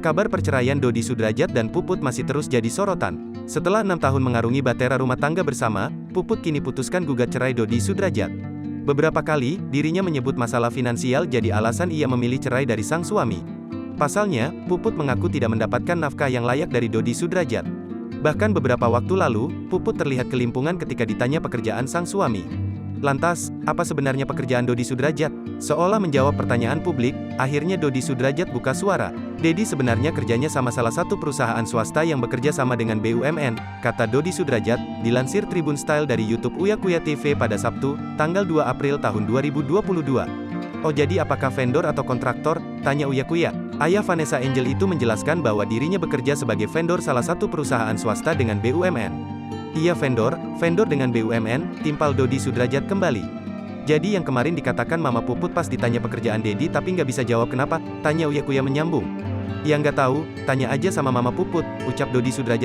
Kabar perceraian Dodi Sudrajat dan Puput masih terus jadi sorotan. Setelah 6 tahun mengarungi bahtera rumah tangga bersama, Puput kini putuskan gugat cerai Dodi Sudrajat. Beberapa kali, dirinya menyebut masalah finansial jadi alasan ia memilih cerai dari sang suami. Pasalnya, Puput mengaku tidak mendapatkan nafkah yang layak dari Dodi Sudrajat. Bahkan beberapa waktu lalu, Puput terlihat kelimpungan ketika ditanya pekerjaan sang suami. Lantas, apa sebenarnya pekerjaan Dodi Sudrajat? Seolah menjawab pertanyaan publik, akhirnya Dodi Sudrajat buka suara. Dedi sebenarnya kerjanya sama salah satu perusahaan swasta yang bekerja sama dengan BUMN, kata Dodi Sudrajat, dilansir Tribun Style dari YouTube Uya Kuya TV pada Sabtu, tanggal 2 April tahun 2022. Oh jadi apakah vendor atau kontraktor? Tanya Uya Kuya. Ayah Vanessa Angel itu menjelaskan bahwa dirinya bekerja sebagai vendor salah satu perusahaan swasta dengan BUMN. Iya vendor dengan BUMN, timpal Dodi Sudrajat kembali. Jadi yang kemarin dikatakan Mama Puput pas ditanya pekerjaan Dedi tapi nggak bisa jawab kenapa? Tanya Uya Kuya menyambung. Ya nggak tahu, tanya aja sama Mama Puput, ucap Dodi Sudrajat